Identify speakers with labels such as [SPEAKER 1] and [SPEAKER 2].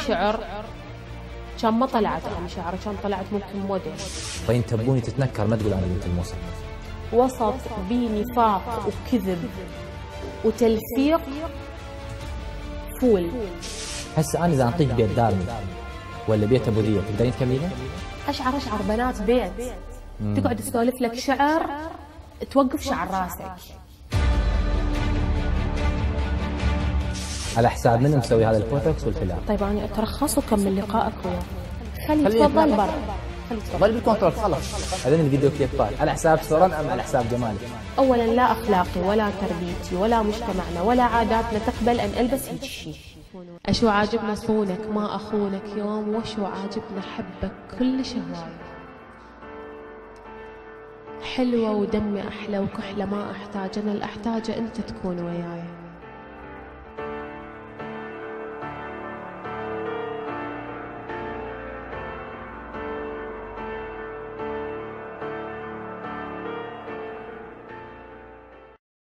[SPEAKER 1] شعر كان ما طلعت عن شعر، كان طلعت ممكن موديل.
[SPEAKER 2] طيب تبوني تتنكر ما تقول انا بنت الموسم.
[SPEAKER 1] وسط بيه نفاق وكذب وتلفيق فول.
[SPEAKER 2] هسه انا اذا انطيك بيت دارمي ولا بيت ابو ذيه تقدرين تكملينه؟
[SPEAKER 1] اشعر بنات بيت تقعد تسولف لك شعر توقف شعر راسك.
[SPEAKER 2] على حساب من مسوي هذا البوتوكس والفيلر؟
[SPEAKER 1] طيب انا اترخص وكمل لقائك وياه. خلي تفضل برا.
[SPEAKER 2] ضل بالكنترول خلص. هذين الفيديو كليبات على حساب سوران ام على حساب جمالي؟
[SPEAKER 1] اولا لا اخلاقي ولا تربيتي ولا مجتمعنا ولا عاداتنا تقبل ان البس هيك شيء. اشو عاجبنا صونك ما اخونك يوم، وشو عاجبنا حبك كل شهواي. حلوة ودمي احلى وكحلة ما احتاج انا، الاحتاجه انت تكون وياي.